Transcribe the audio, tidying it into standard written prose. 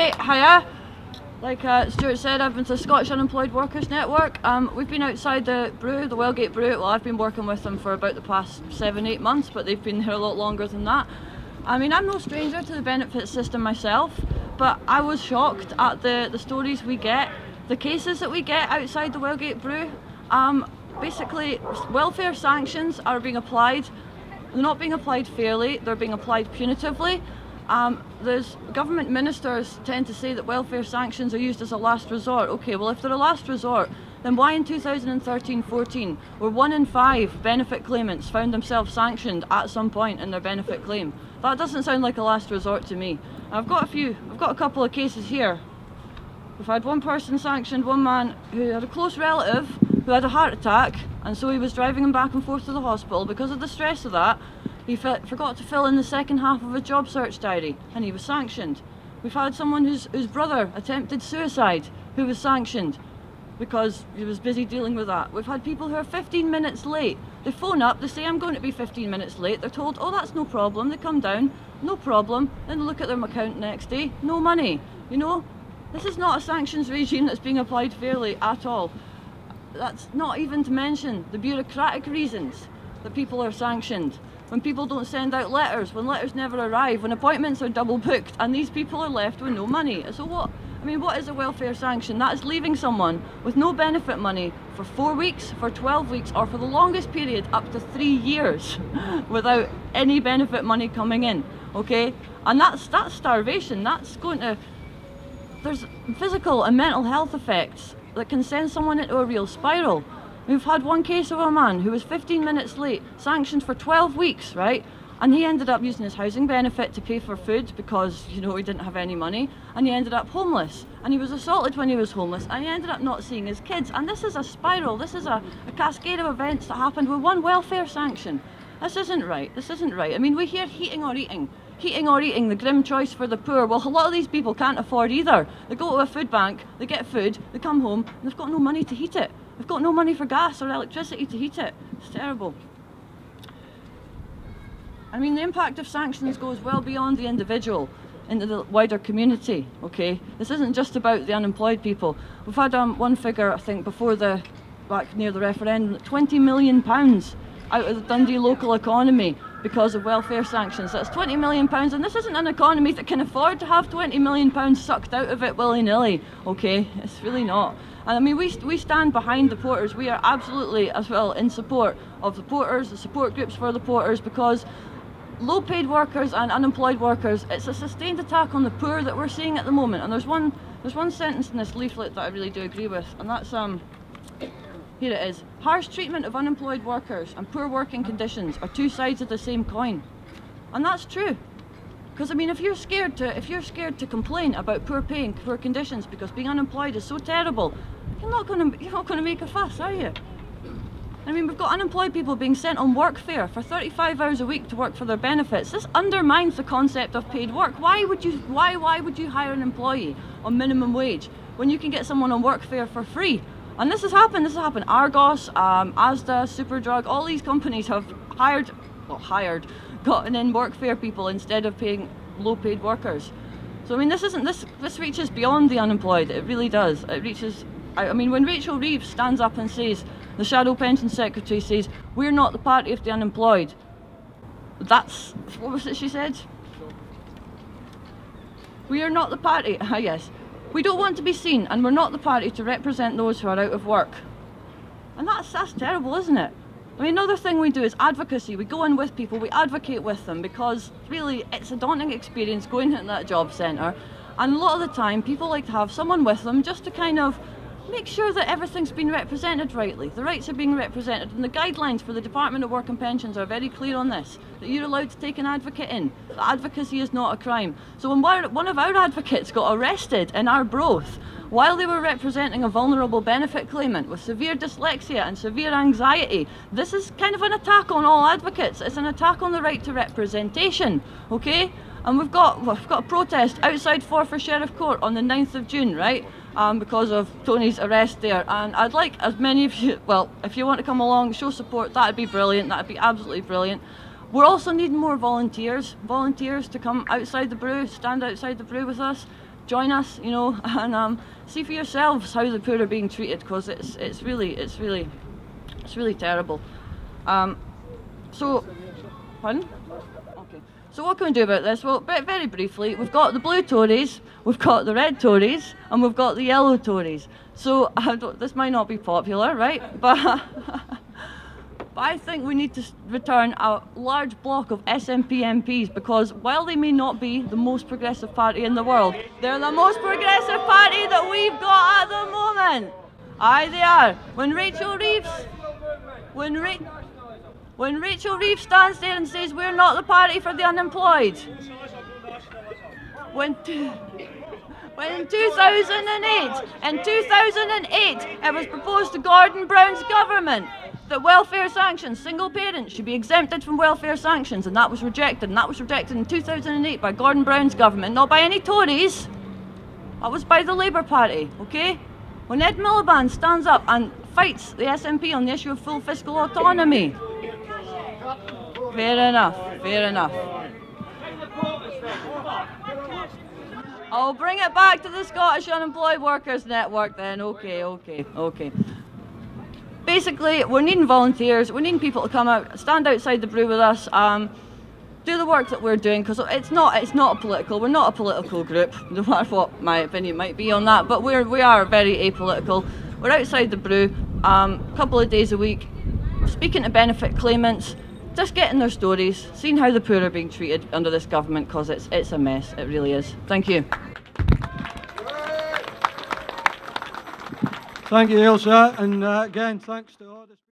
Okay, hiya. Like Stuart said, I've been to the Scottish Unemployed Workers Network. We've been outside the brew, the Wellgate brew. Well, I've been working with them for about the past 7-8 months, but they've been here a lot longer than that. I mean, I'm no stranger to the benefit system myself, but I was shocked at the stories we get, the cases that we get outside the Wellgate brew. Basically, welfare sanctions are being applied. They're not being applied fairly, they're being applied punitively. There's government ministers tend to say that welfare sanctions are used as a last resort. Okay, well, if they're a last resort, then why in 2013-14 were 1 in 5 benefit claimants found themselves sanctioned at some point in their benefit claim? That doesn't sound like a last resort to me. I've got a couple of cases here. We've had one person sanctioned, one man who had a close relative who had a heart attack, and so he was driving him back and forth to the hospital. Because of the stress of that, he forgot to fill in the second half of a job search diary, and he was sanctioned. We've had someone whose brother attempted suicide, who was sanctioned because he was busy dealing with that. We've had people who are 15 minutes late. They phone up, they say, I'm going to be 15 minutes late. They're told, oh, that's no problem. They come down, no problem. Then they look at their account next day, no money. You know, this is not a sanctions regime that's being applied fairly at all. That's not even to mention the bureaucratic reasons that people are sanctioned. When people don't send out letters, when letters never arrive, when appointments are double booked, and these people are left with no money. So what? I mean, what is a welfare sanction? That is leaving someone with no benefit money for 4 weeks, for 12 weeks, or for the longest period, up to 3 years, without any benefit money coming in, okay? And that's starvation. That's going to... There's physical and mental health effects that can send someone into a real spiral. We've had one case of a man who was 15 minutes late, sanctioned for 12 weeks, right? And he ended up using his housing benefit to pay for food because, you know, he didn't have any money. And he ended up homeless. And he was assaulted when he was homeless. And he ended up not seeing his kids. And this is a spiral. This is a cascade of events that happened with one welfare sanction. This isn't right. This isn't right. I mean, we hear heating or eating. Heating or eating, the grim choice for the poor. Well, a lot of these people can't afford either. They go to a food bank, they get food, they come home, and they've got no money to heat it. They've got no money for gas or electricity to heat it. It's terrible. I mean, the impact of sanctions goes well beyond the individual into the wider community, okay? This isn't just about the unemployed people. We've had one figure, I think, back near the referendum, £20 million out of the Dundee local economy because of welfare sanctions. That's £20 million, and this isn't an economy that can afford to have £20 million sucked out of it willy-nilly, okay? It's really not. And I mean, we stand behind the porters. We are absolutely, as well, in support of the porters, the support groups for the porters, because low-paid workers and unemployed workers, it's a sustained attack on the poor that we're seeing at the moment. And there's one sentence in this leaflet that I really do agree with, and that's here it is. Harsh treatment of unemployed workers and poor working conditions are two sides of the same coin. And that's true. Because I mean, if you're scared to complain about poor pay and poor conditions because being unemployed is so terrible, you're not going to make a fuss, are you? I mean, we've got unemployed people being sent on workfare for 35 hours a week to work for their benefits. This undermines the concept of paid work. Why would you hire an employee on minimum wage when you can get someone on workfare for free? And this has happened. Argos, Asda, Superdrug, all these companies have gotten in workfare people instead of paying low-paid workers. So I mean, this reaches beyond the unemployed. It really does. It reaches. I mean, when Rachel Reeves stands up and says, the Shadow Pension Secretary says, we're not the party of the unemployed. That's, what was it she said? We are not the party, yes. We don't want to be seen, and we're not the party to represent those who are out of work. And that's terrible, isn't it? I mean, another thing we do is advocacy. We go in with people, we advocate with them, because really it's a daunting experience going into that job centre. And a lot of the time, people like to have someone with them just to kind of make sure that everything's been represented rightly. The rights are being represented, and the guidelines for the Department of Work and Pensions are very clear on this, that you're allowed to take an advocate in. That advocacy is not a crime. So when one of our advocates got arrested in Arbroath while they were representing a vulnerable benefit claimant with severe dyslexia and severe anxiety, this is kind of an attack on all advocates. It's an attack on the right to representation, okay? And we've got a protest outside Forfar Sheriff Court on the 9th of June, right? Because of Tony's arrest there, and I'd like as many of you, well, if you want to come along, show support, that'd be brilliant, that'd be absolutely brilliant. We're also needing more volunteers to come outside the brew, stand outside the brew with us, join us, you know, and see for yourselves how the poor are being treated, because it's really terrible. So, pardon? Okay. So what can we do about this? Well, very briefly, we've got the blue Tories, we've got the red Tories, and we've got the yellow Tories. So this might not be popular, right? But I think we need to return a large block of SNP MPs, because while they may not be the most progressive party in the world, they're the most progressive party that we've got at the moment. Aye, they are. When Rachel Reeves stands there and says we're not the party for the unemployed. In 2008, it was proposed to Gordon Brown's government that welfare sanctions, single parents, should be exempted from welfare sanctions, and that was rejected. And that was rejected in 2008 by Gordon Brown's government, not by any Tories. That was by the Labour Party, okay? When Ed Miliband stands up and fights the SNP on the issue of full fiscal autonomy. Fair enough, fair enough. I'll bring it back to the Scottish Unemployed Workers Network then. Okay. Basically, we're needing volunteers, we're needing people to come out, stand outside the brew with us, do the work that we're doing, because we're not a political group, no matter what my opinion might be on that, but we are very apolitical. We're outside the brew, a couple of days a week, speaking to benefit claimants, just getting their stories, seeing how the poor are being treated under this government, because it's a mess, it really is. Thank you. Thank you, Ailsa, and again, thanks to all the